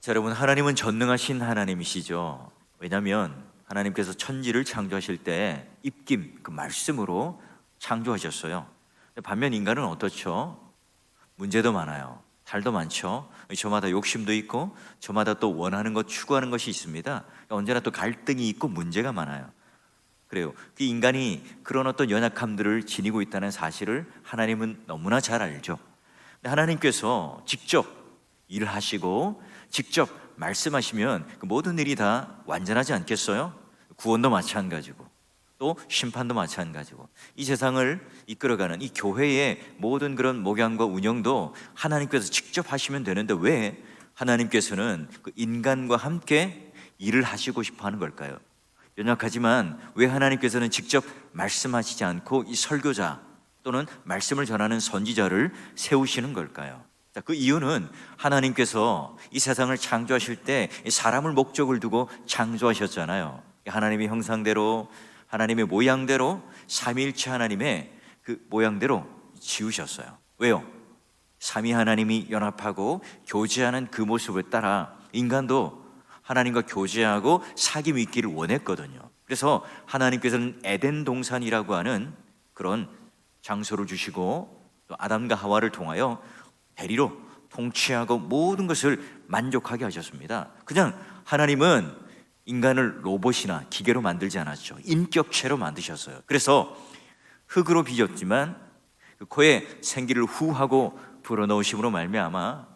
자, 여러분, 하나님은 전능하신 하나님이시죠. 왜냐하면 하나님께서 천지를 창조하실 때 입김, 그 말씀으로 창조하셨어요. 반면 인간은 어떻죠? 문제도 많아요. 탈도 많죠. 저마다 욕심도 있고 저마다 또 원하는 것, 추구하는 것이 있습니다. 언제나 또 갈등이 있고 문제가 많아요. 그래요. 그 인간이 그런 어떤 연약함들을 지니고 있다는 사실을 하나님은 너무나 잘 알죠. 근데 하나님께서 직접 일을 하시고 직접 말씀하시면 그 모든 일이 다 완전하지 않겠어요? 구원도 마찬가지고 또 심판도 마찬가지고 이 세상을 이끌어가는 이 교회의 모든 그런 목양과 운영도 하나님께서 직접 하시면 되는데 왜 하나님께서는 그 인간과 함께 일을 하시고 싶어 하는 걸까요? 연약하지만 왜 하나님께서는 직접 말씀하시지 않고 이 설교자 또는 말씀을 전하는 선지자를 세우시는 걸까요? 그 이유는 하나님께서 이 세상을 창조하실 때 사람을 목적을 두고 창조하셨잖아요. 하나님의 형상대로 하나님의 모양대로 삼위일체 하나님의 그 모양대로 지으셨어요. 왜요? 삼위 하나님이 연합하고 교제하는 그 모습을 따라 인간도 하나님과 교제하고 사귐이 있기를 원했거든요. 그래서 하나님께서는 에덴 동산이라고 하는 그런 장소를 주시고 또 아담과 하와를 통하여 대리로 통치하고 모든 것을 만족하게 하셨습니다. 그냥 하나님은 인간을 로봇이나 기계로 만들지 않았죠. 인격체로 만드셨어요. 그래서 흙으로 빚었지만 그 코에 생기를 후하고 불어넣으심으로 말미암아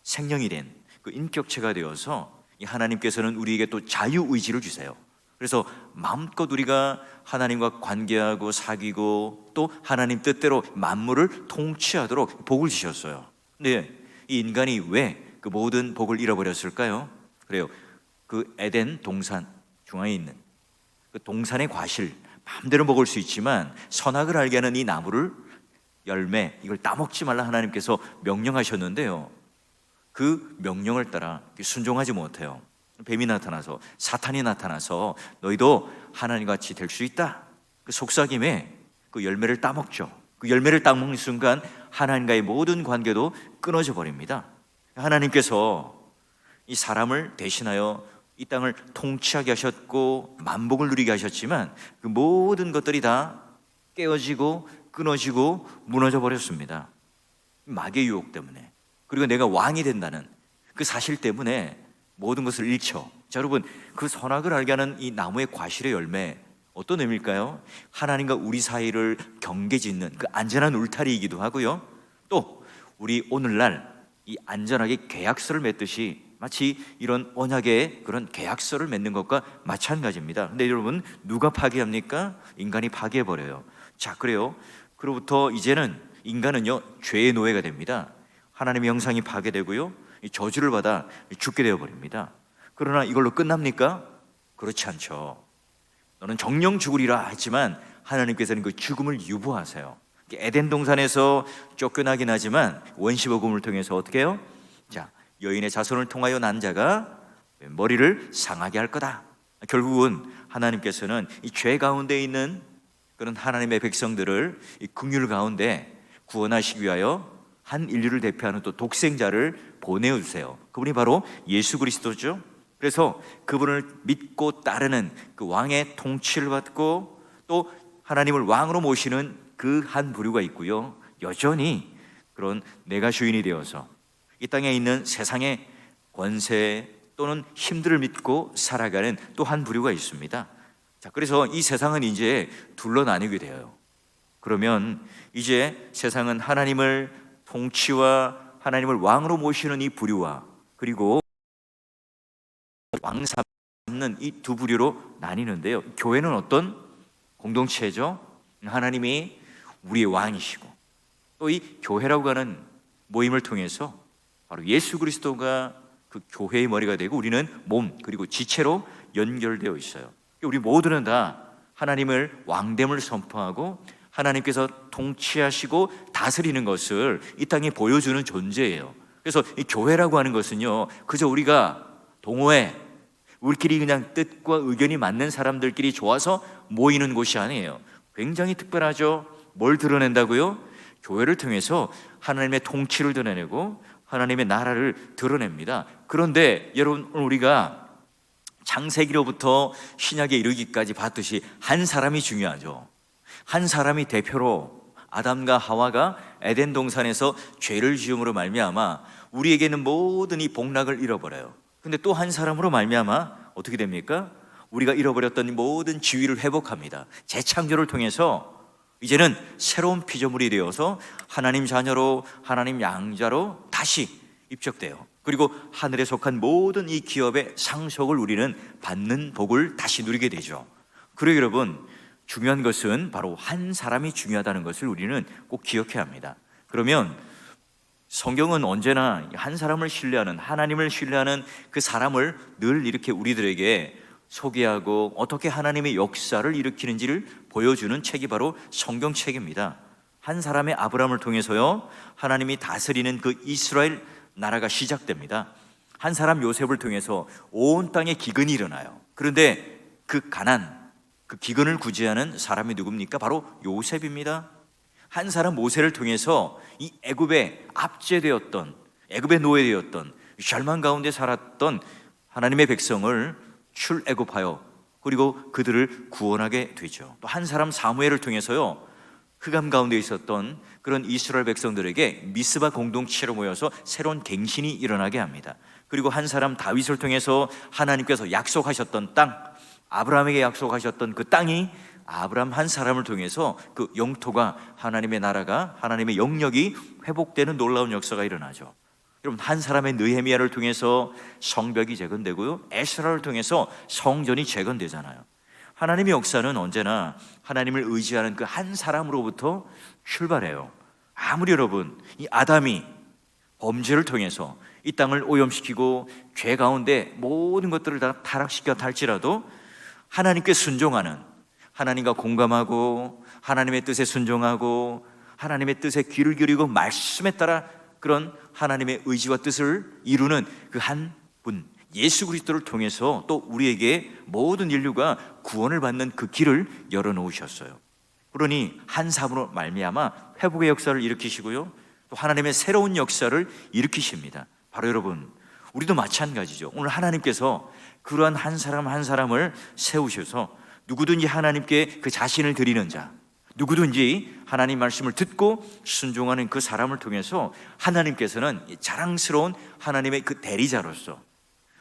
생명이 된 그 인격체가 되어서 하나님께서는 우리에게 또 자유의지를 주세요. 그래서 마음껏 우리가 하나님과 관계하고 사귀고 또 하나님 뜻대로 만물을 통치하도록 복을 주셨어요. 근데 이 인간이 왜 그 모든 복을 잃어버렸을까요? 그래요. 그 에덴 동산 중앙에 있는 그 동산의 과실 마음대로 먹을 수 있지만 선악을 알게 하는 이 나무를 열매 이걸 따먹지 말라 하나님께서 명령하셨는데요. 그 명령을 따라 순종하지 못해요. 뱀이 나타나서 사탄이 나타나서 너희도 하나님같이 될 수 있다. 그 속삭임에 그 열매를 따먹죠. 그 열매를 따먹는 순간 하나님과의 모든 관계도 끊어져 버립니다. 하나님께서 이 사람을 대신하여 이 땅을 통치하게 하셨고 만복을 누리게 하셨지만 그 모든 것들이 다 깨어지고 끊어지고 무너져 버렸습니다. 마귀의 유혹 때문에, 그리고 내가 왕이 된다는 그 사실 때문에 모든 것을 잃죠. 자, 여러분, 그 선악을 알게 하는 이 나무의 과실의 열매 어떤 의미일까요? 하나님과 우리 사이를 경계짓는 그 안전한 울타리이기도 하고요. 또 우리 오늘날 이 안전하게 계약서를 맺듯이 마치 이런 언약의 그런 계약서를 맺는 것과 마찬가지입니다. 근데 여러분, 누가 파기합니까? 인간이 파기해버려요. 자, 그래요. 그로부터 이제는 인간은요 죄의 노예가 됩니다. 하나님의 형상이 파괴되고요 저주를 받아 죽게 되어버립니다. 그러나 이걸로 끝납니까? 그렇지 않죠. 너는 정령 죽으리라 했지만 하나님께서는 그 죽음을 유보하세요. 에덴 동산에서 쫓겨나긴 하지만 원시복음을 통해서 어떻게 해요? 자, 여인의 자손을 통하여 난 자가 머리를 상하게 할 거다. 결국은 하나님께서는 이 죄 가운데 있는 그런 하나님의 백성들을 이 긍휼 가운데 구원하시기 위하여 한 인류를 대표하는 또 독생자를 보내주세요. 그분이 바로 예수 그리스도죠. 그래서 그분을 믿고 따르는 그 왕의 통치를 받고 또 하나님을 왕으로 모시는 그 한 부류가 있고요, 여전히 그런 내가 주인이 되어서 이 땅에 있는 세상의 권세 또는 힘들을 믿고 살아가는 또 한 부류가 있습니다. 자, 그래서 이 세상은 이제 둘로 나뉘게 돼요. 그러면 이제 세상은 하나님을 통치와 하나님을 왕으로 모시는 이 부류와 그리고 왕 삼는 이 두 부류로 나뉘는데요. 교회는 어떤 공동체죠? 하나님이 우리의 왕이시고 또 이 교회라고 하는 모임을 통해서 바로 예수 그리스도가 그 교회의 머리가 되고 우리는 몸 그리고 지체로 연결되어 있어요. 우리 모두는 다 하나님을 왕됨을 선포하고 하나님께서 통치하시고 다스리는 것을 이 땅에 보여주는 존재예요. 그래서 이 교회라고 하는 것은요 그저 우리가 동호회 우리끼리 그냥 뜻과 의견이 맞는 사람들끼리 좋아서 모이는 곳이 아니에요. 굉장히 특별하죠. 뭘 드러낸다고요? 교회를 통해서 하나님의 통치를 드러내고 하나님의 나라를 드러냅니다. 그런데 여러분, 우리가 창세기로부터 신약에 이르기까지 봤듯이 한 사람이 중요하죠. 한 사람이 대표로 아담과 하와가 에덴 동산에서 죄를 지음으로 말미암아 우리에게는 모든 이 복락을 잃어버려요. 근데 또 한 사람으로 말미암아 어떻게 됩니까? 우리가 잃어버렸던 이 모든 지위를 회복합니다. 재창조를 통해서 이제는 새로운 피조물이 되어서 하나님 자녀로, 하나님 양자로 다시 입적돼요. 그리고 하늘에 속한 모든 이 기업의 상속을 우리는 받는 복을 다시 누리게 되죠. 그리고 여러분, 중요한 것은 바로 한 사람이 중요하다는 것을 우리는 꼭 기억해야 합니다. 그러면 성경은 언제나 한 사람을 신뢰하는, 하나님을 신뢰하는 그 사람을 늘 이렇게 우리들에게 소개하고 어떻게 하나님의 역사를 일으키는지를 보여주는 책이 바로 성경책입니다. 한 사람의 아브라함을 통해서요, 하나님이 다스리는 그 이스라엘 나라가 시작됩니다. 한 사람 요셉을 통해서 온 땅에 기근이 일어나요. 그런데 그 가난, 그 기근을 구제하는 사람이 누굽니까? 바로 요셉입니다. 한 사람 모세를 통해서 이 애굽에 압제되었던, 애굽에 노예되었던, 절망 가운데 살았던 하나님의 백성을 출애굽하여 그리고 그들을 구원하게 되죠. 또 한 사람 사무엘을 통해서요, 흑암 가운데 있었던 그런 이스라엘 백성들에게 미스바 공동체로 모여서 새로운 갱신이 일어나게 합니다. 그리고 한 사람 다윗을 통해서 하나님께서 약속하셨던 땅, 아브라함에게 약속하셨던 그 땅이 아브라함 한 사람을 통해서 그 영토가, 하나님의 나라가, 하나님의 영역이 회복되는 놀라운 역사가 일어나죠. 여러분, 한 사람의 느헤미야를 통해서 성벽이 재건되고요, 에스라를 통해서 성전이 재건되잖아요. 하나님의 역사는 언제나 하나님을 의지하는 그 한 사람으로부터 출발해요. 아무리 여러분, 이 아담이 범죄를 통해서 이 땅을 오염시키고 죄 가운데 모든 것들을 다 타락시켜 할지라도 하나님께 순종하는, 하나님과 공감하고 하나님의 뜻에 순종하고 하나님의 뜻에 귀를 기울이고 말씀에 따라 그런 하나님의 의지와 뜻을 이루는 그 한 분, 예수 그리스도를 통해서 또 우리에게 모든 인류가 구원을 받는 그 길을 열어놓으셨어요. 그러니 한 사람으로 말미암아 회복의 역사를 일으키시고요, 또 하나님의 새로운 역사를 일으키십니다. 바로 여러분, 우리도 마찬가지죠. 오늘 하나님께서 그러한 한 사람 한 사람을 세우셔서 누구든지 하나님께 그 자신을 드리는 자, 누구든지 하나님 말씀을 듣고 순종하는 그 사람을 통해서 하나님께서는 자랑스러운 하나님의 그 대리자로서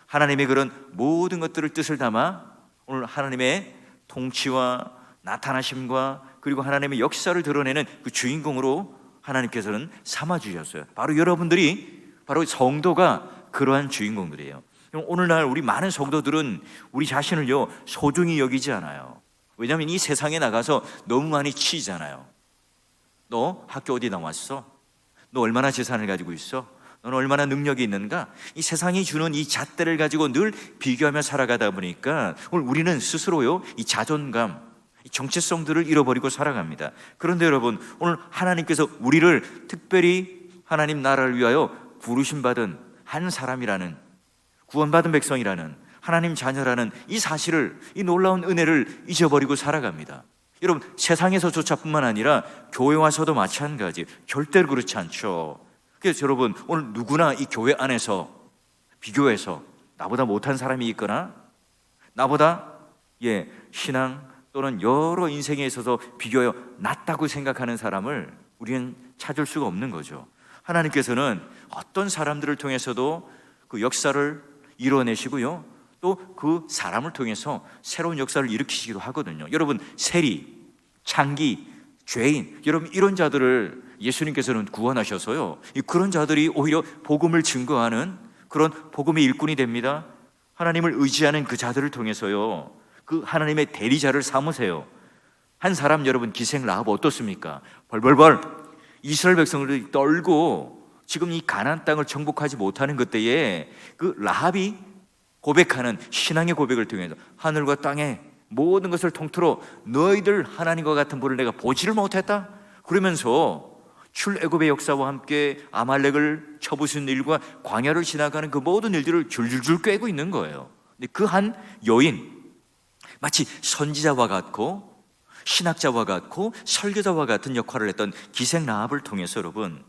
하나님의 그런 모든 것들을 뜻을 담아 오늘 하나님의 통치와 나타나심과 그리고 하나님의 역사를 드러내는 그 주인공으로 하나님께서는 삼아주셨어요. 바로 여러분들이, 바로 성도가 그러한 주인공들이에요. 오늘날 우리 많은 성도들은 우리 자신을요 소중히 여기지 않아요. 왜냐하면 이 세상에 나가서 너무 많이 치이잖아요. 너 학교 어디 나왔어? 너 얼마나 재산을 가지고 있어? 너는 얼마나 능력이 있는가? 이 세상이 주는 이 잣대를 가지고 늘 비교하며 살아가다 보니까 오늘 우리는 스스로요 이 자존감, 이 정체성들을 잃어버리고 살아갑니다. 그런데 여러분, 오늘 하나님께서 우리를 특별히 하나님 나라를 위하여 부르심받은 한 사람이라는, 구원받은 백성이라는, 하나님 자녀라는 이 사실을, 이 놀라운 은혜를 잊어버리고 살아갑니다. 여러분, 세상에서조차뿐만 아니라 교회 와서도 마찬가지, 절대로 그렇지 않죠. 그래서 여러분, 오늘 누구나 이 교회 안에서 비교해서 나보다 못한 사람이 있거나 나보다 신앙 또는 여러 인생에 있어서 비교하여 낫다고 생각하는 사람을 우리는 찾을 수가 없는 거죠. 하나님께서는 어떤 사람들을 통해서도 그 역사를 이뤄내시고요, 또 그 사람을 통해서 새로운 역사를 일으키시기도 하거든요. 여러분, 세리, 창기, 죄인, 여러분 이런 자들을 예수님께서는 구원하셔서요, 그런 자들이 오히려 복음을 증거하는 그런 복음의 일꾼이 됩니다. 하나님을 의지하는 그 자들을 통해서요, 그 하나님의 대리자를 삼으세요. 한 사람, 여러분 기생 라합 어떻습니까? 벌벌벌 이스라엘 백성들이 떨고 지금 이 가나안 땅을 정복하지 못하는 그때에 그 라합이 고백하는 신앙의 고백을 통해서 하늘과 땅의 모든 것을 통틀어 너희들 하나님과 같은 분을 내가 보지를 못했다, 그러면서 출애굽의 역사와 함께 아말렉을 쳐부수는 일과 광야를 지나가는 그 모든 일들을 줄줄줄 꿰고 있는 거예요. 근데 그 한 여인, 마치 선지자와 같고 신학자와 같고 설교자와 같은 역할을 했던 기생 라합을 통해서 여러분,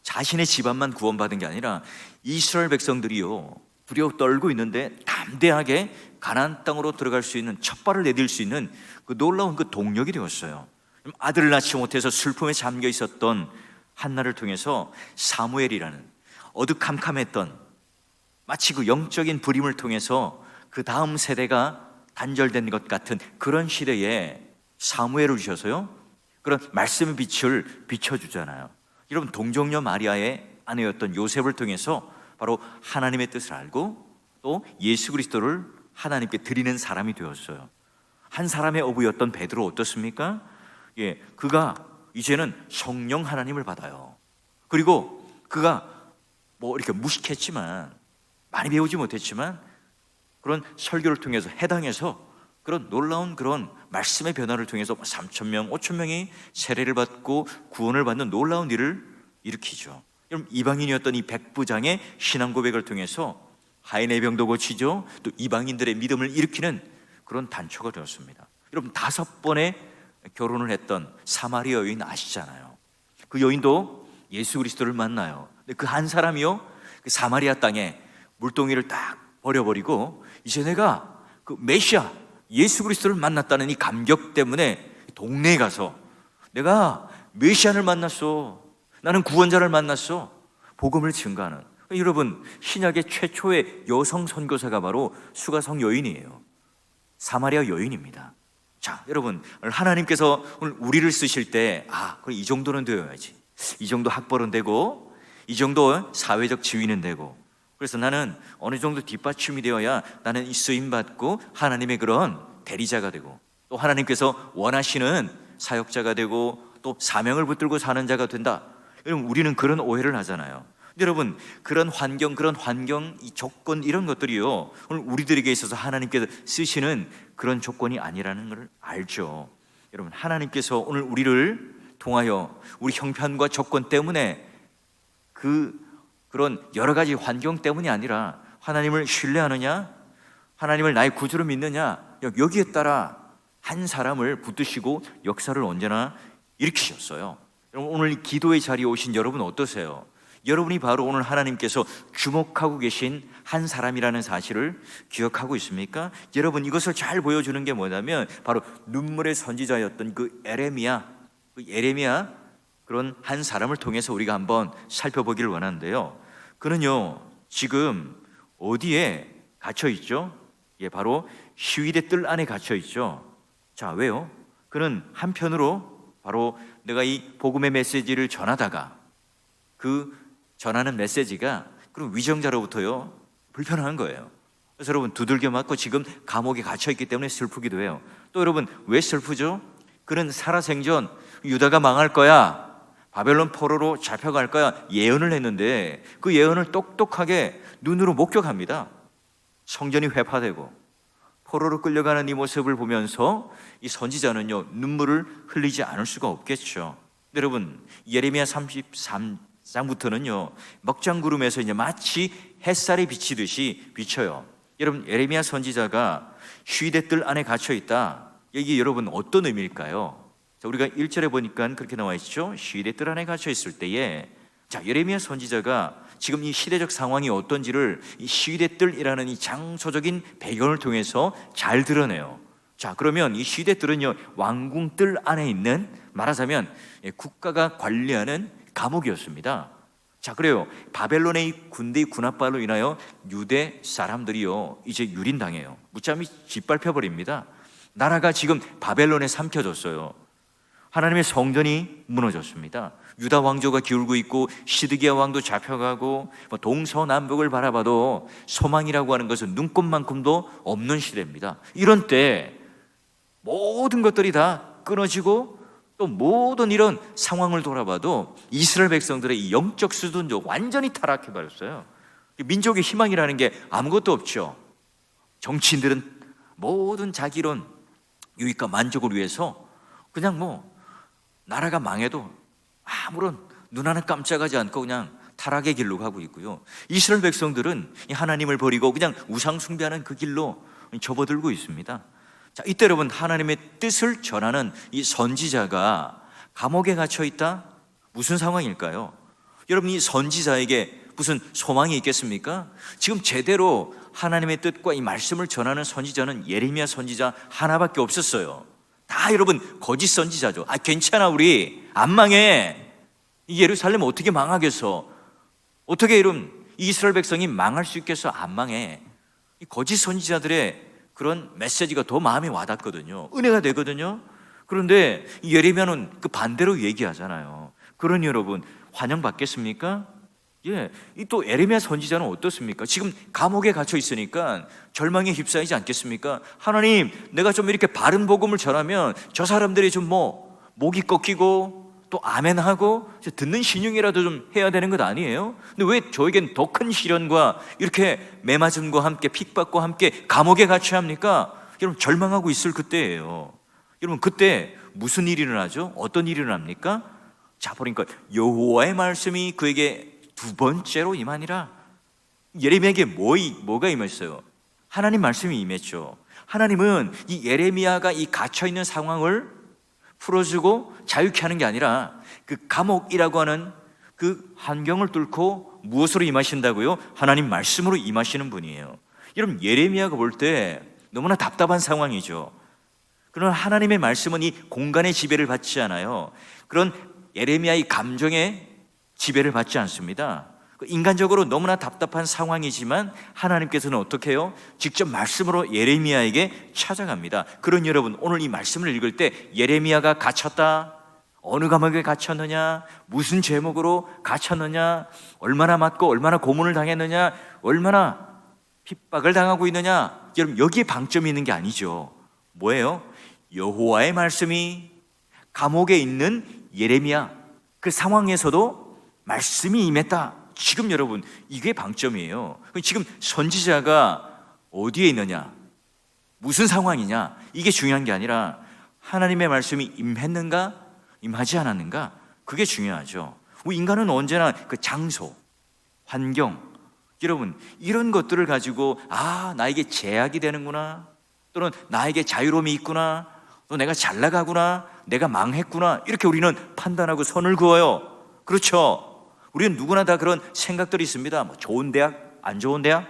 자신의 집안만 구원받은 게 아니라 이스라엘 백성들이요, 두려워 떨고 있는데 담대하게 가나안 땅으로 들어갈 수 있는 첫 발을 내딜 수 있는 그 놀라운 그 동력이 되었어요. 아들을 낳지 못해서 슬픔에 잠겨 있었던 한나를 통해서 사무엘이라는 어두캄캄했던, 마치 그 영적인 불임을 통해서 그 다음 세대가 단절된 것 같은 그런 시대에 사무엘을 주셔서요, 그런 말씀의 빛을 비춰주잖아요. 여러분, 동정녀 마리아의 아내였던 요셉을 통해서 바로 하나님의 뜻을 알고 또 예수 그리스도를 하나님께 드리는 사람이 되었어요. 한 사람의 어부였던 베드로 어떻습니까? 그가 이제는 성령 하나님을 받아요. 그리고 그가 뭐 이렇게 무식했지만, 많이 배우지 못했지만 그런 설교를 통해서 해당해서 그런 놀라운 그런 말씀의 변화를 통해서 3,000명, 5,000명이 세례를 받고 구원을 받는 놀라운 일을 일으키죠. 여러분, 이방인이었던 이 백부장의 신앙 고백을 통해서 하인의 병도 고치죠. 또 이방인들의 믿음을 일으키는 그런 단초가 되었습니다. 여러분, 5번의 결혼을 했던 사마리아 여인 아시잖아요. 그 여인도 예수 그리스도를 만나요. 근데 그 한 사람이요, 그 사마리아 땅에 물동이를 딱 버려버리고 이제 내가 그 메시아 예수 그리스도를 만났다는 이 감격 때문에 동네에 가서 내가 메시아를 만났어, 나는 구원자를 만났어, 복음을 증거하는, 여러분, 신약의 최초의 여성 선교사가 바로 수가성 여인이에요. 사마리아 여인입니다. 자, 여러분, 하나님께서 오늘 우리를 쓰실 때 그럼 이 정도는 되어야지, 이 정도 학벌은 되고, 이 정도 사회적 지위는 되고, 그래서 나는 어느 정도 뒷받침이 되어야 나는 이 쓰임받고 하나님의 그런 대리자가 되고, 또 하나님께서 원하시는 사역자가 되고, 또 사명을 붙들고 사는 자가 된다. 여러분, 우리는 그런 오해를 하잖아요. 근데 여러분, 그런 환경, 이 조건, 이런 것들이요, 오늘 우리들에게 있어서 하나님께서 쓰시는 그런 조건이 아니라는 걸 알죠. 여러분, 하나님께서 오늘 우리를 통하여 우리 형편과 조건 때문에 그런 여러 가지 환경 때문이 아니라 하나님을 신뢰하느냐, 하나님을 나의 구주로 믿느냐, 여기에 따라 한 사람을 붙드시고 역사를 언제나 일으키셨어요. 여러분, 오늘 기도의 자리에 오신 여러분 어떠세요? 여러분이 바로 오늘 하나님께서 주목하고 계신 한 사람이라는 사실을 기억하고 있습니까? 여러분, 이것을 잘 보여주는 게 뭐냐면 바로 눈물의 선지자였던 그 예레미야, 그런 한 사람을 통해서 우리가 한번 살펴보기를 원하는데요, 그는요 지금 어디에 갇혀 있죠? 바로 시위대 뜰 안에 갇혀 있죠. 자, 왜요? 그는 한편으로 바로 내가 이 복음의 메시지를 전하다가 그 전하는 메시지가 그런 위정자로부터요 불편한 거예요. 그래서 여러분, 두들겨 맞고 지금 감옥에 갇혀 있기 때문에 슬프기도 해요. 또 여러분, 왜 슬프죠? 그는 살아생전 유다가 망할 거야, 바벨론 포로로 잡혀갈 거야 예언을 했는데 그 예언을 똑똑하게 눈으로 목격합니다. 성전이 회파되고 포로로 끌려가는 이 모습을 보면서 이 선지자는요 눈물을 흘리지 않을 수가 없겠죠. 여러분, 예레미야 33장부터는요 먹장구름에서 이제 마치 햇살이 비치듯이 비쳐요. 여러분, 예레미야 선지자가 시위대 뜰 안에 갇혀 있다, 여기 여러분 어떤 의미일까요? 자, 우리가 1절에 보니까 그렇게 나와 있죠. 시위대 뜰 안에 갇혀 있을 때에, 자, 예레미야 선지자가 지금 이 시대적 상황이 어떤지를 이 시위대 뜰이라는 이 장소적인 배경을 통해서 잘 드러내요. 자, 그러면 이 시위대 뜰은요 왕궁 뜰 안에 있는, 말하자면 국가가 관리하는 감옥이었습니다. 자, 그래요. 바벨론의 군대의 군합발로 인하여 유대 사람들이요 이제 유린당해요. 무참히 짓밟혀버립니다. 나라가 지금 바벨론에 삼켜졌어요. 하나님의 성전이 무너졌습니다. 유다 왕조가 기울고 있고 시드기야 왕도 잡혀가고 동서남북을 바라봐도 소망이라고 하는 것은 눈꼽만큼도 없는 시대입니다. 이런 때 모든 것들이 다 끊어지고 또 모든 이런 상황을 돌아봐도 이스라엘 백성들의 이 영적 수준도 완전히 타락해버렸어요. 민족의 희망이라는 게 아무것도 없죠. 정치인들은 모든 자기론 유익과 만족을 위해서 그냥 나라가 망해도 아무런 눈 하나 깜짝하지 않고 그냥 타락의 길로 가고 있고요. 이스라엘 백성들은 하나님을 버리고 그냥 우상 숭배하는 그 길로 접어들고 있습니다. 자, 이때 여러분, 하나님의 뜻을 전하는 이 선지자가 감옥에 갇혀 있다? 무슨 상황일까요? 여러분, 이 선지자에게 무슨 소망이 있겠습니까? 지금 제대로 하나님의 뜻과 이 말씀을 전하는 선지자는 예레미야 선지자 하나밖에 없었어요. 다 여러분 거짓 선지자죠. 괜찮아, 우리 안 망해. 이 예루살렘 어떻게 망하겠어? 어떻게 이런 이스라엘 백성이 망할 수 있겠어? 안 망해. 이 거짓 선지자들의 그런 메시지가 더 마음에 와닿거든요. 은혜가 되거든요. 그런데 예레미야는 그 반대로 얘기하잖아요. 그러니 여러분 환영받겠습니까? 예, 또 예레미야 선지자는 어떻습니까? 지금 감옥에 갇혀 있으니까 절망에 휩싸이지 않겠습니까? 하나님, 내가 좀 이렇게 바른 복음을 전하면 저 사람들이 좀 목이 꺾이고 또 아멘하고 듣는 신용이라도 좀 해야 되는 것 아니에요? 근데 왜 저에겐 더 큰 시련과 이렇게 매맞음과 함께 핍박과 함께 감옥에 갇혀야 합니까? 여러분 절망하고 있을 그때예요. 여러분 그때 무슨 일이 일어나죠? 어떤 일이 일어납니까? 자, 보니까 여호와의 말씀이 그에게 두 번째로 임하니라. 예레미야에게 뭐가 임했어요? 하나님 말씀이 임했죠. 하나님은 이 예레미야가 이 갇혀있는 상황을 풀어주고 자유케 하는 게 아니라 그 감옥이라고 하는 그 환경을 뚫고 무엇으로 임하신다고요? 하나님 말씀으로 임하시는 분이에요. 여러분 예레미야가 볼 때 너무나 답답한 상황이죠. 그러나 하나님의 말씀은 이 공간의 지배를 받지 않아요. 그런 예레미야의 감정에 지배를 받지 않습니다. 인간적으로 너무나 답답한 상황이지만 하나님께서는 어떻게 해요? 직접 말씀으로 예레미야에게 찾아갑니다. 그러니 여러분 오늘 이 말씀을 읽을 때 예레미야가 갇혔다, 어느 감옥에 갇혔느냐, 무슨 제목으로 갇혔느냐, 얼마나 맞고 얼마나 고문을 당했느냐, 얼마나 핍박을 당하고 있느냐, 여러분 여기에 방점이 있는 게 아니죠. 뭐예요? 여호와의 말씀이 감옥에 있는 예레미야 그 상황에서도 말씀이 임했다. 지금 여러분 이게 방점이에요. 지금 선지자가 어디에 있느냐, 무슨 상황이냐, 이게 중요한 게 아니라 하나님의 말씀이 임했는가 임하지 않았는가, 그게 중요하죠. 우리 인간은 언제나 그 장소, 환경, 여러분 이런 것들을 가지고 나에게 제약이 되는구나, 또는 나에게 자유로움이 있구나, 또 내가 잘 나가구나, 내가 망했구나, 이렇게 우리는 판단하고 선을 그어요. 그렇죠? 우리는 누구나 다 그런 생각들이 있습니다. 좋은 대학, 안 좋은 대학,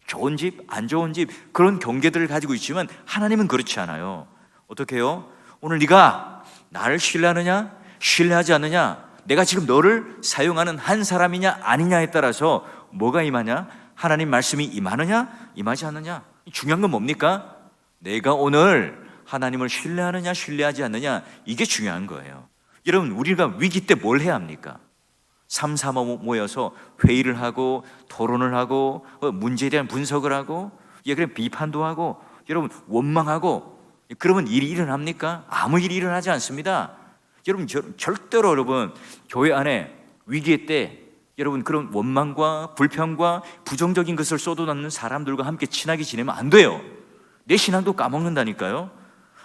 좋은 집, 안 좋은 집, 그런 경계들을 가지고 있지만 하나님은 그렇지 않아요. 어떻게 해요? 오늘 네가 나를 신뢰하느냐, 신뢰하지 않느냐, 내가 지금 너를 사용하는 한 사람이냐 아니냐에 따라서 뭐가 임하냐? 하나님 말씀이 임하느냐, 임하지 않느냐. 중요한 건 뭡니까? 내가 오늘 하나님을 신뢰하느냐, 신뢰하지 않느냐, 이게 중요한 거예요. 여러분 우리가 위기 때 뭘 해야 합니까? 삼삼오오 모여서 회의를 하고 토론을 하고 문제에 대한 분석을 하고 그래 비판도 하고 여러분 원망하고 그러면 일이 일어납니까? 아무 일이 일어나지 않습니다. 여러분 절대로 여러분 교회 안에 위기의 때 여러분 그런 원망과 불평과 부정적인 것을 쏟아놓는 사람들과 함께 친하게 지내면 안 돼요. 내 신앙도 까먹는다니까요.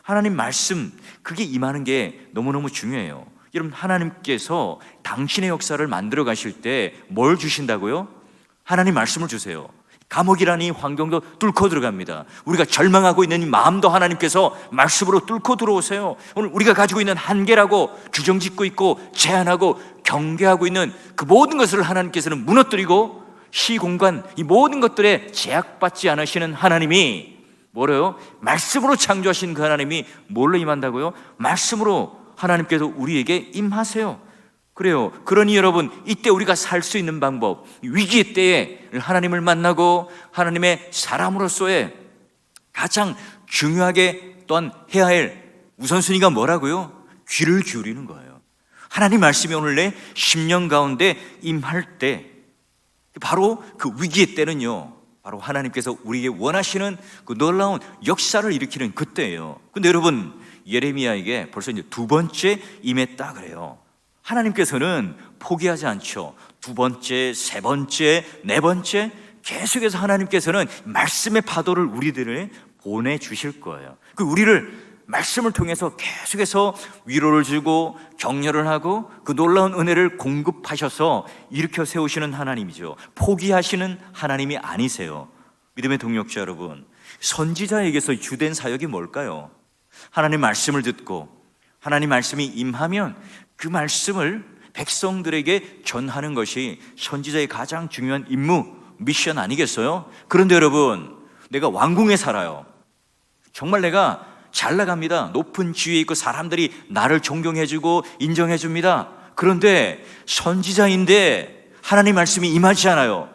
하나님 말씀 그게 임하는 게 너무너무 중요해요. 여러분 하나님께서 당신의 역사를 만들어 가실 때 뭘 주신다고요? 하나님 말씀을 주세요. 감옥이라는 이 환경도 뚫고 들어갑니다. 우리가 절망하고 있는 이 마음도 하나님께서 말씀으로 뚫고 들어오세요. 오늘 우리가 가지고 있는 한계라고 규정짓고 있고 제한하고 경계하고 있는 그 모든 것을 하나님께서는 무너뜨리고 시공간 이 모든 것들에 제약받지 않으시는 하나님이 뭐래요? 말씀으로 창조하신 그 하나님이 뭘로 임한다고요? 말씀으로 하나님께서 우리에게 임하세요. 그래요. 그러니 여러분 이때 우리가 살 수 있는 방법, 위기의 때에 하나님을 만나고 하나님의 사람으로서의 가장 중요하게 또한 해야 할 우선순위가 뭐라고요? 귀를 기울이는 거예요. 하나님 말씀이 오늘 내 심령 가운데 임할 때 바로 그 위기의 때는요, 바로 하나님께서 우리에게 원하시는 그 놀라운 역사를 일으키는 그때예요. 근데 여러분 예레미야에게 벌써 이제 두 번째 임했다 그래요. 하나님께서는 포기하지 않죠. 두 번째, 세 번째, 네 번째 계속해서 하나님께서는 말씀의 파도를 우리들을 보내주실 거예요. 그 우리를 말씀을 통해서 계속해서 위로를 주고 격려를 하고 그 놀라운 은혜를 공급하셔서 일으켜 세우시는 하나님이죠. 포기하시는 하나님이 아니세요. 믿음의 동역자 여러분, 선지자에게서 주된 사역이 뭘까요? 하나님 말씀을 듣고 하나님 말씀이 임하면 그 말씀을 백성들에게 전하는 것이 선지자의 가장 중요한 임무, 미션 아니겠어요? 그런데 여러분, 내가 왕궁에 살아요. 정말 내가 잘 나갑니다. 높은 지위에 있고 사람들이 나를 존경해주고 인정해줍니다. 그런데 선지자인데 하나님 말씀이 임하지 않아요.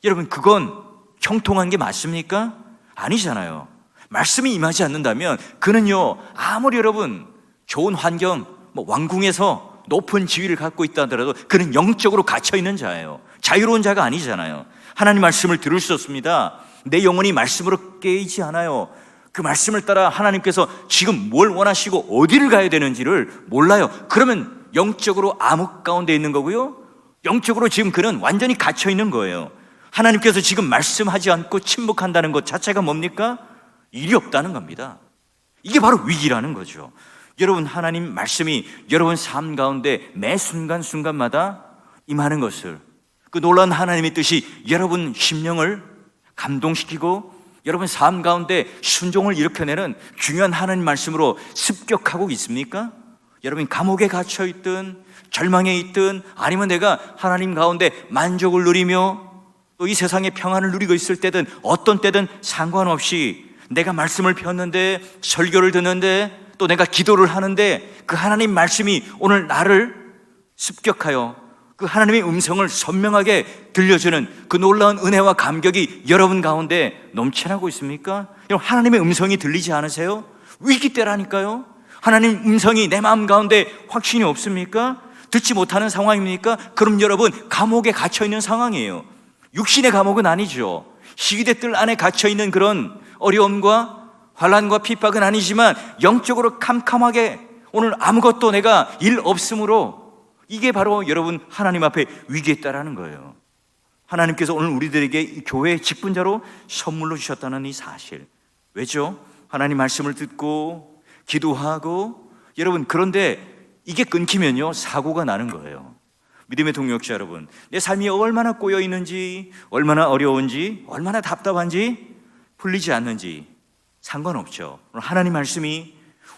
여러분, 그건 형통한 게 맞습니까? 아니잖아요. 말씀이 임하지 않는다면 그는요, 아무리 여러분 좋은 환경, 왕궁에서 높은 지위를 갖고 있다 하더라도 그는 영적으로 갇혀있는 자예요. 자유로운 자가 아니잖아요. 하나님 말씀을 들을 수 없습니다. 내 영혼이 말씀으로 깨이지 않아요. 그 말씀을 따라 하나님께서 지금 뭘 원하시고 어디를 가야 되는지를 몰라요. 그러면 영적으로 암흑 가운데 있는 거고요, 영적으로 지금 그는 완전히 갇혀 있는 거예요. 하나님께서 지금 말씀하지 않고 침묵한다는 것 자체가 뭡니까? 일이 없다는 겁니다. 이게 바로 위기라는 거죠. 여러분, 하나님 말씀이 여러분 삶 가운데 매 순간순간마다 임하는 것을, 그 놀라운 하나님의 뜻이 여러분 심령을 감동시키고 여러분 삶 가운데 순종을 일으켜내는 중요한 하나님 말씀으로 습격하고 있습니까? 여러분, 감옥에 갇혀 있든 절망에 있든 아니면 내가 하나님 가운데 만족을 누리며 또 이 세상의 평안을 누리고 있을 때든 어떤 때든 상관없이 내가 말씀을 폈는데, 설교를 듣는데, 또 내가 기도를 하는데 그 하나님 말씀이 오늘 나를 습격하여 그 하나님의 음성을 선명하게 들려주는 그 놀라운 은혜와 감격이 여러분 가운데 넘쳐나고 있습니까? 여러분, 하나님의 음성이 들리지 않으세요? 위기 때라니까요. 하나님 음성이 내 마음 가운데 확신이 없습니까? 듣지 못하는 상황입니까? 그럼 여러분, 감옥에 갇혀있는 상황이에요. 육신의 감옥은 아니죠. 시기대 뜰 안에 갇혀있는 그런 어려움과 환난과 핍박은 아니지만 영적으로 캄캄하게 오늘 아무것도 내가 일 없으므로, 이게 바로 여러분 하나님 앞에 위기에 있다라는 거예요. 하나님께서 오늘 우리들에게 이 교회의 직분자로 선물로 주셨다는 이 사실. 왜죠? 하나님 말씀을 듣고 기도하고, 여러분, 그런데 이게 끊기면요 사고가 나는 거예요. 믿음의 동역자 여러분, 내 삶이 얼마나 꼬여 있는지, 얼마나 어려운지, 얼마나 답답한지, 풀리지 않는지 상관없죠. 오늘 하나님 말씀이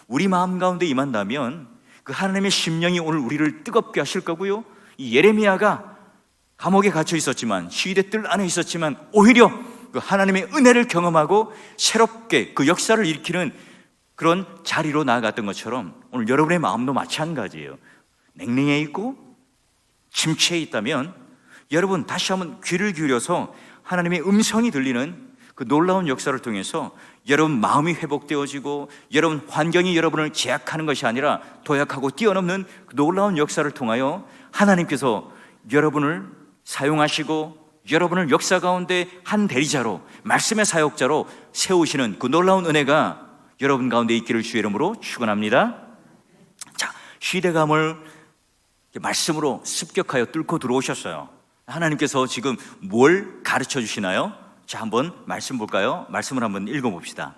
우리 마음 가운데 임한다면 그 하나님의 심령이 오늘 우리를 뜨겁게 하실 거고요, 이 예레미야가 감옥에 갇혀 있었지만, 시위대 뜰 안에 있었지만 오히려 그 하나님의 은혜를 경험하고 새롭게 그 역사를 일으키는 그런 자리로 나아갔던 것처럼 오늘 여러분의 마음도 마찬가지예요. 냉랭해 있고 침체해 있다면 여러분 다시 한번 귀를 기울여서 하나님의 음성이 들리는 그 놀라운 역사를 통해서 여러분 마음이 회복되어지고 여러분 환경이 여러분을 제약하는 것이 아니라 도약하고 뛰어넘는 그 놀라운 역사를 통하여 하나님께서 여러분을 사용하시고 여러분을 역사 가운데 한 대리자로, 말씀의 사역자로 세우시는 그 놀라운 은혜가 여러분 가운데 있기를 주의 이름으로 축원합니다. 자, 시대감을 말씀으로 습격하여 뚫고 들어오셨어요. 하나님께서 지금 뭘 가르쳐 주시나요? 자, 한번 말씀 볼까요? 말씀을 한번 읽어봅시다.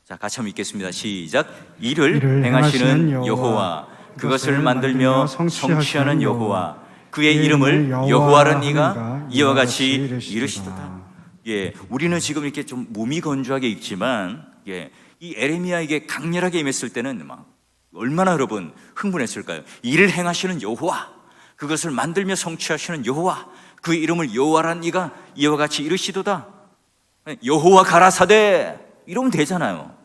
자, 같이 한번 읽겠습니다. 시작. 이를 행하시는 여호와, 그것을 만들며 성취하는 여호와, 그의 이름을 여호와라는 이가 이와 같이 이르시도다. 예, 우리는 지금 이렇게 좀 무미건조하게 읽지만, 예, 이 에레미야에게 강렬하게 임했을 때는 막 얼마나 여러분 흥분했을까요? 이를 행하시는 여호와, 그것을 만들며 성취하시는 여호와, 그 이름을 여호와라는 이가 이와 같이 이르시도다. 여호와 가라사대 이러면 되잖아요.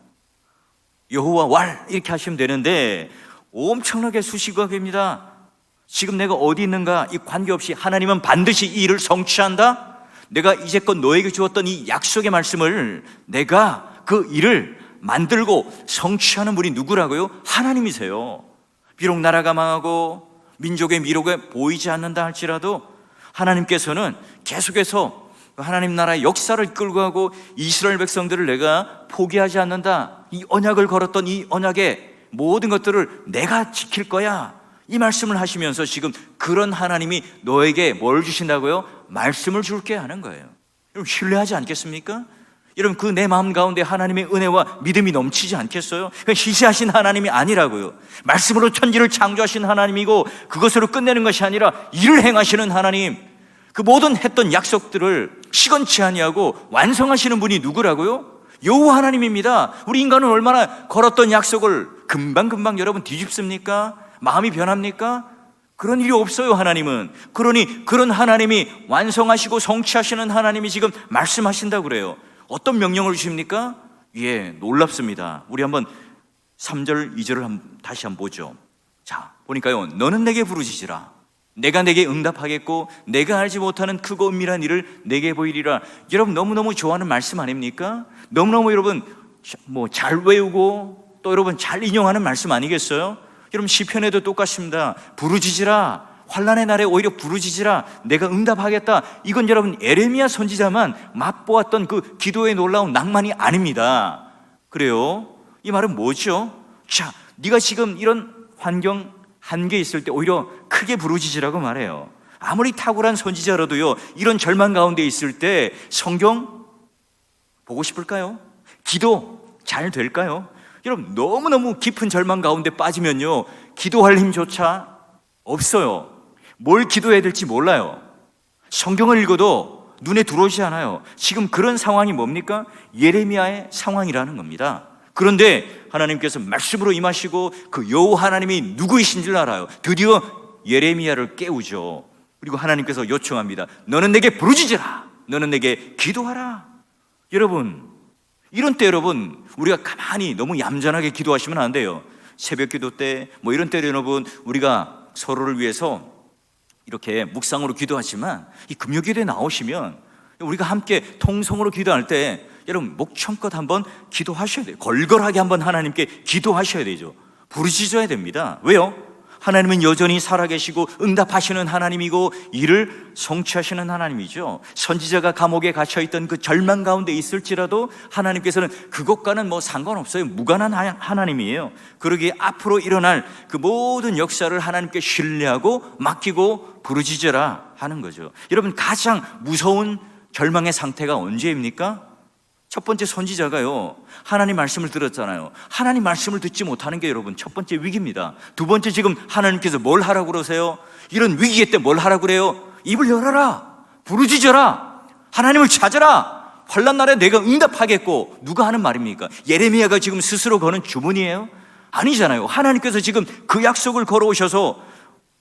여호와 왈 이렇게 하시면 되는데 엄청나게 수식어입니다. 지금 내가 어디 있는가 이 관계없이 하나님은 반드시 이 일을 성취한다. 내가 이제껏 너에게 주었던 이 약속의 말씀을, 내가 그 일을 만들고 성취하는 분이 누구라고요? 하나님이세요. 비록 나라가 망하고 민족의 미로가 보이지 않는다 할지라도 하나님께서는 계속해서 하나님 나라의 역사를 끌고 가고 이스라엘 백성들을 내가 포기하지 않는다, 이 언약을 걸었던 이 언약의 모든 것들을 내가 지킬 거야, 이 말씀을 하시면서 지금 그런 하나님이 너에게 뭘 주신다고요? 말씀을 줄게 하는 거예요. 여러분 신뢰하지 않겠습니까? 여러분 그 내 마음 가운데 하나님의 은혜와 믿음이 넘치지 않겠어요? 시시하신 하나님이 아니라고요. 말씀으로 천지를 창조하신 하나님이고 그것으로 끝내는 것이 아니라 일을 행하시는 하나님, 그 모든 했던 약속들을 시건치 아니하고 완성하시는 분이 누구라고요? 여호와 하나님입니다. 우리 인간은 얼마나 걸었던 약속을 금방금방 여러분 뒤집습니까? 마음이 변합니까? 그런 일이 없어요. 하나님은. 그러니 그런 하나님이 완성하시고 성취하시는 하나님이 지금 말씀하신다고 그래요. 어떤 명령을 주십니까? 예, 놀랍습니다. 우리 한번 3절 2절을 다시 한번 보죠. 자, 보니까요, 너는 내게 부르짖으라. 내가 내게 응답하겠고 내가 알지 못하는 크고 은밀한 일을 내게 보이리라. 여러분 너무너무 좋아하는 말씀 아닙니까? 너무너무 여러분 잘 외우고 또 여러분 잘 인용하는 말씀 아니겠어요? 여러분 시편에도 똑같습니다. 부르짖으라. 환난의 날에 오히려 부르짖으라. 내가 응답하겠다. 이건 여러분 에레미야 선지자만 맛보았던 그 기도의 놀라운 낭만이 아닙니다. 그래요? 이 말은 뭐죠? 자, 네가 지금 이런 환경 한계 있을 때 오히려 크게 부르짖으라고 말해요. 아무리 탁월한 선지자라도요, 이런 절망 가운데 있을 때 성경 보고 싶을까요? 기도 잘 될까요? 여러분 너무너무 깊은 절망 가운데 빠지면요, 기도할 힘조차 없어요. 뭘 기도해야 될지 몰라요. 성경을 읽어도 눈에 들어오지 않아요. 지금 그런 상황이 뭡니까? 예레미야의 상황이라는 겁니다. 그런데 하나님께서 말씀으로 임하시고 그 여호와 하나님이 누구이신 줄 알아요. 드디어 예레미야를 깨우죠. 그리고 하나님께서 요청합니다. 너는 내게 부르짖으라. 너는 내게 기도하라. 여러분, 이런 때 여러분 우리가 가만히 너무 얌전하게 기도하시면 안 돼요. 새벽 기도 때 이런 때 여러분 우리가 서로를 위해서 이렇게 묵상으로 기도하지만 이 금요 기도에 나오시면 우리가 함께 통성으로 기도할 때 여러분 목청껏 한번 기도하셔야 돼요. 걸걸하게 한번 하나님께 기도하셔야 되죠. 부르짖어야 됩니다. 왜요? 하나님은 여전히 살아계시고 응답하시는 하나님이고 일을 성취하시는 하나님이죠. 선지자가 감옥에 갇혀있던 그 절망 가운데 있을지라도 하나님께서는 그것과는 상관없어요. 무관한 하나님이에요. 그러기에 앞으로 일어날 그 모든 역사를 하나님께 신뢰하고 맡기고 부르짖어라 하는 거죠. 여러분 가장 무서운 절망의 상태가 언제입니까? 첫 번째 선지자가요, 하나님 말씀을 들었잖아요. 하나님 말씀을 듣지 못하는 게 여러분 첫 번째 위기입니다. 두 번째, 지금 하나님께서 뭘 하라고 그러세요? 이런 위기에 때 뭘 하라고 그래요? 입을 열어라, 부르짖어라, 하나님을 찾아라. 환난 날에 내가 응답하겠고. 누가 하는 말입니까? 예레미야가 지금 스스로 거는 주문이에요? 아니잖아요. 하나님께서 지금 그 약속을 걸어오셔서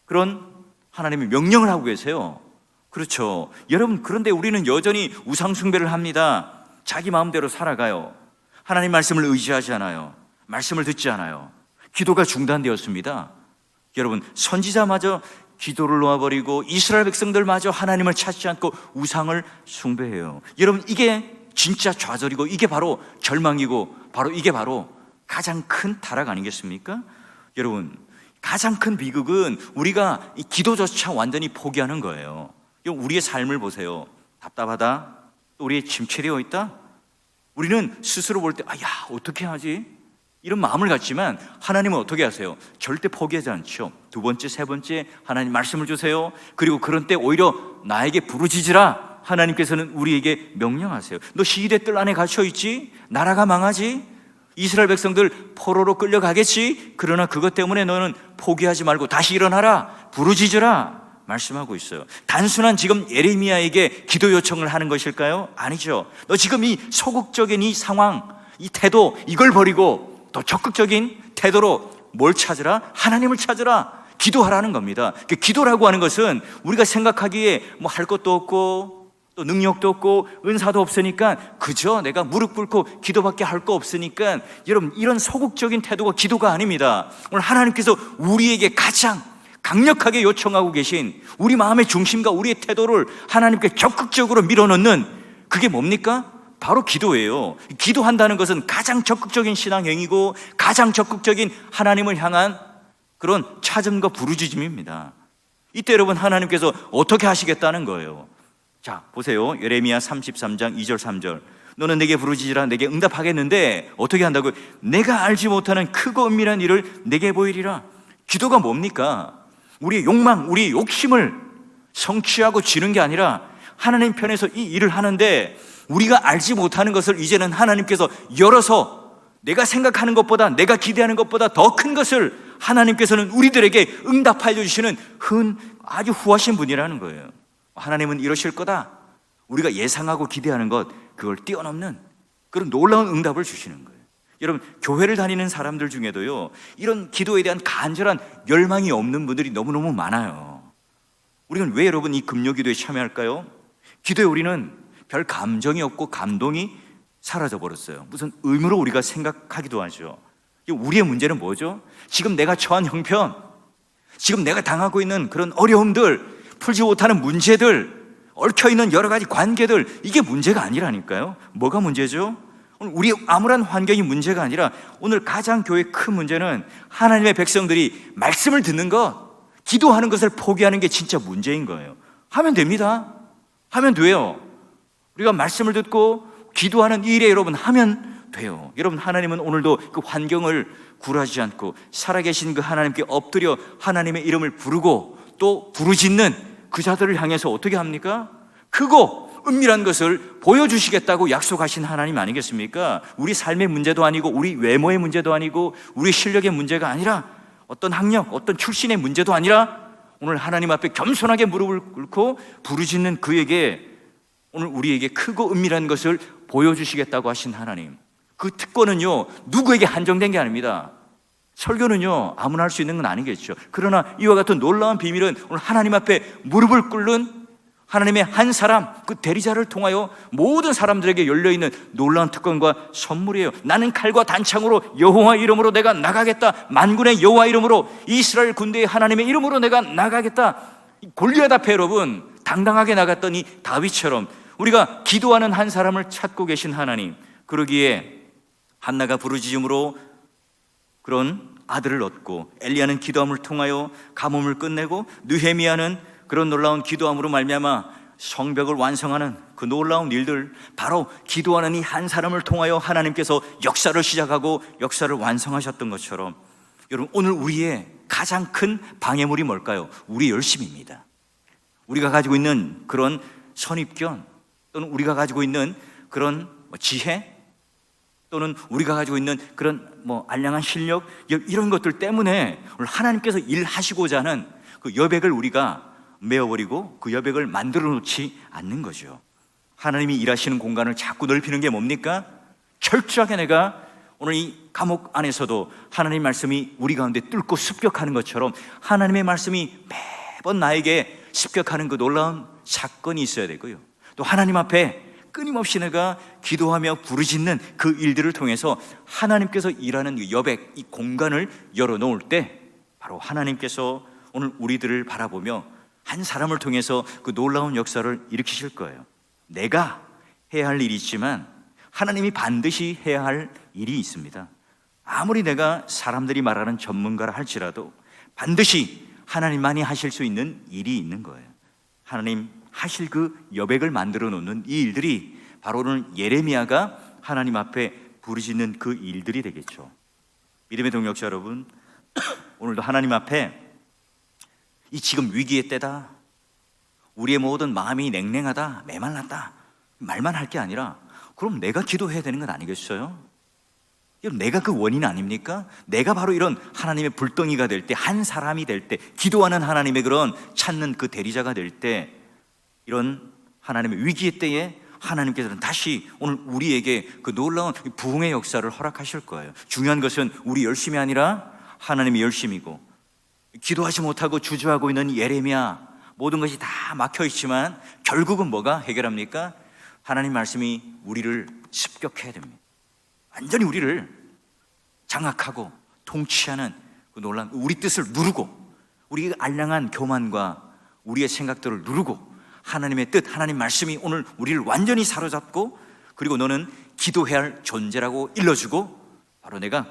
그런 하나님의 명령을 하고 계세요. 그렇죠. 여러분, 그런데 우리는 여전히 우상 숭배를 합니다. 자기 마음대로 살아가요. 하나님 말씀을 의지하지 않아요. 말씀을 듣지 않아요. 기도가 중단되었습니다. 여러분, 선지자마저 기도를 놓아버리고 이스라엘 백성들마저 하나님을 찾지 않고 우상을 숭배해요. 여러분, 이게 진짜 좌절이고 이게 바로 절망이고 바로 이게 바로 가장 큰 타락 아니겠습니까? 여러분, 가장 큰 비극은 우리가 이 기도조차 완전히 포기하는 거예요. 우리의 삶을 보세요. 답답하다? 또 우리의 침체되어 있다? 우리는 스스로 볼 때 어떻게 하지? 이런 마음을 갖지만 하나님은 어떻게 하세요? 절대 포기하지 않죠. 두 번째, 세 번째, 하나님 말씀을 주세요. 그리고 그런 때 오히려 나에게 부르짖으라. 하나님께서는 우리에게 명령하세요. 너 시기의 뜰 안에 갇혀있지? 나라가 망하지? 이스라엘 백성들 포로로 끌려가겠지? 그러나 그것 때문에 너는 포기하지 말고 다시 일어나라, 부르짖으라 말씀하고 있어요. 단순한 지금 예레미야에게 기도 요청을 하는 것일까요? 아니죠. 너 지금 이 소극적인 이 상황, 이 태도, 이걸 버리고 더 적극적인 태도로 뭘 찾으라? 하나님을 찾으라, 기도하라는 겁니다. 기도라고 하는 것은 우리가 생각하기에 할 것도 없고 또 능력도 없고 은사도 없으니까 그저 내가 무릎 꿇고 기도밖에 할 거 없으니까, 여러분 이런 소극적인 태도가 기도가 아닙니다. 오늘 하나님께서 우리에게 가장 강력하게 요청하고 계신 우리 마음의 중심과 우리의 태도를 하나님께 적극적으로 밀어넣는 그게 뭡니까? 바로 기도예요. 기도한다는 것은 가장 적극적인 신앙행위고 가장 적극적인 하나님을 향한 그런 찾음과 부르짖음입니다. 이때 여러분 하나님께서 어떻게 하시겠다는 거예요? 자, 보세요. 예레미야 33장 2절 3절. 너는 내게 부르짖으라, 내게 응답하겠는데 어떻게 한다고요? 내가 알지 못하는 크고 은밀한 일을 내게 보이리라. 기도가 뭡니까? 우리의 욕망, 우리의 욕심을 성취하고 지는 게 아니라 하나님 편에서 이 일을 하는데 우리가 알지 못하는 것을 이제는 하나님께서 열어서 내가 생각하는 것보다, 내가 기대하는 것보다 더 큰 것을 하나님께서는 우리들에게 응답하여 주시는 아주 후하신 분이라는 거예요. 하나님은 이러실 거다. 우리가 예상하고 기대하는 것, 그걸 뛰어넘는 그런 놀라운 응답을 주시는 거예요. 여러분, 교회를 다니는 사람들 중에도요, 이런 기도에 대한 간절한 열망이 없는 분들이 너무너무 많아요. 우리는 왜 여러분 이 금요 기도에 참여할까요? 기도에 우리는 별 감정이 없고 감동이 사라져 버렸어요. 무슨 의무로 우리가 생각하기도 하죠. 우리의 문제는 뭐죠? 지금 내가 처한 형편, 지금 내가 당하고 있는 그런 어려움들, 풀지 못하는 문제들, 얽혀있는 여러 가지 관계들, 이게 문제가 아니라니까요. 뭐가 문제죠? 우리 아무런 환경이 문제가 아니라 오늘 가장 교회의 큰 문제는 하나님의 백성들이 말씀을 듣는 것, 기도하는 것을 포기하는 게 진짜 문제인 거예요. 하면 됩니다. 하면 돼요. 우리가 말씀을 듣고 기도하는 일에 여러분 하면 돼요. 여러분, 하나님은 오늘도 그 환경을 굴하지 않고 살아계신 그 하나님께 엎드려 하나님의 이름을 부르고 또 부르짖는 그 자들을 향해서 어떻게 합니까? 크고 은밀한 것을 보여주시겠다고 약속하신 하나님 아니겠습니까? 우리 삶의 문제도 아니고 우리 외모의 문제도 아니고 우리 실력의 문제가 아니라 어떤 학력, 어떤 출신의 문제도 아니라 오늘 하나님 앞에 겸손하게 무릎을 꿇고 부르짖는 그에게 오늘 우리에게 크고 은밀한 것을 보여주시겠다고 하신 하나님, 그 특권은요 누구에게 한정된 게 아닙니다. 설교는요 아무나 할 수 있는 건 아니겠죠. 그러나 이와 같은 놀라운 비밀은 오늘 하나님 앞에 무릎을 꿇는 하나님의 한 사람, 그 대리자를 통하여 모든 사람들에게 열려있는 놀라운 특권과 선물이에요. 나는 칼과 단창으로 여호와 이름으로 내가 나가겠다. 만군의 여호와 이름으로, 이스라엘 군대의 하나님의 이름으로 내가 나가겠다. 골리앗 앞에 여러분 당당하게 나갔더니 다윗처럼 우리가 기도하는 한 사람을 찾고 계신 하나님, 그러기에 한나가 부르짖음으로 그런 아들을 얻고, 엘리야는 기도함을 통하여 가뭄을 끝내고, 느헤미야는 그런 놀라운 기도함으로 말미암아 성벽을 완성하는 그 놀라운 일들, 바로 기도하는 이 한 사람을 통하여 하나님께서 역사를 시작하고 역사를 완성하셨던 것처럼, 여러분 오늘 우리의 가장 큰 방해물이 뭘까요? 우리의 열심입니다. 우리가 가지고 있는 그런 선입견, 또는 우리가 가지고 있는 그런 지혜, 또는 우리가 가지고 있는 그런 알량한 실력, 이런 것들 때문에 오늘 하나님께서 일하시고자 하는 그 여백을 우리가 메어버리고 그 여백을 만들어 놓지 않는 거죠. 하나님이 일하시는 공간을 자꾸 넓히는 게 뭡니까? 철저하게 내가 오늘 이 감옥 안에서도 하나님 말씀이 우리 가운데 뚫고 습격하는 것처럼 하나님의 말씀이 매번 나에게 습격하는 그 놀라운 사건이 있어야 되고요, 또 하나님 앞에 끊임없이 내가 기도하며 부르짖는 그 일들을 통해서 하나님께서 일하는 그 여백, 이 공간을 열어놓을 때 바로 하나님께서 오늘 우리들을 바라보며 한 사람을 통해서 그 놀라운 역사를 일으키실 거예요. 내가 해야 할 일이 있지만 하나님이 반드시 해야 할 일이 있습니다. 아무리 내가 사람들이 말하는 전문가라 할지라도 반드시 하나님만이 하실 수 있는 일이 있는 거예요. 하나님 하실 그 여백을 만들어 놓는 이 일들이 바로 오늘 예레미야가 하나님 앞에 부르짖는 그 일들이 되겠죠. 믿음의 동역자 여러분, 오늘도 하나님 앞에 이 지금 위기의 때다, 우리의 모든 마음이 냉랭하다, 메말랐다, 말만 할 게 아니라 그럼 내가 기도해야 되는 건 아니겠어요? 내가 그 원인 아닙니까? 내가 바로 이런 하나님의 불덩이가 될 때, 한 사람이 될 때, 기도하는 하나님의 그런 찾는 그 대리자가 될 때, 이런 하나님의 위기의 때에 하나님께서는 다시 오늘 우리에게 그 놀라운 부흥의 역사를 허락하실 거예요. 중요한 것은 우리 열심이 아니라 하나님의 열심이고, 기도하지 못하고 주저하고 있는 예레미야, 모든 것이 다 막혀 있지만 결국은 뭐가 해결합니까? 하나님 말씀이 우리를 습격해야 됩니다. 완전히 우리를 장악하고 통치하는 그 놀라운 우리 뜻을 누르고, 우리의 알량한 교만과 우리의 생각들을 누르고, 하나님의 뜻, 하나님 말씀이 오늘 우리를 완전히 사로잡고, 그리고 너는 기도해야 할 존재라고 일러주고, 바로 내가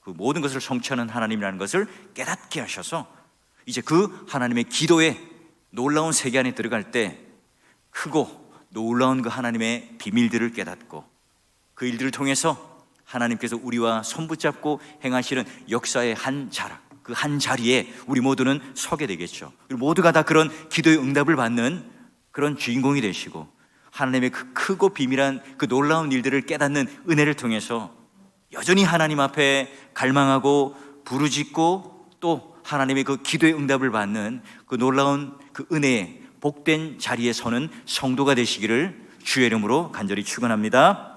그 모든 것을 성취하는 하나님이라는 것을 깨닫게 하셔서 이제 그 하나님의 기도의 놀라운 세계 안에 들어갈 때 크고 놀라운 그 하나님의 비밀들을 깨닫고, 그 일들을 통해서 하나님께서 우리와 손붙잡고 행하시는 역사의 한 자락, 그 한 자리에 우리 모두는 서게 되겠죠. 그리고 모두가 다 그런 기도의 응답을 받는 그런 주인공이 되시고, 하나님의 그 크고 비밀한 그 놀라운 일들을 깨닫는 은혜를 통해서 여전히 하나님 앞에 갈망하고 부르짖고, 또 하나님의 그 기도의 응답을 받는 그 놀라운 그 은혜의 복된 자리에 서는 성도가 되시기를 주의 이름으로 간절히 축원합니다.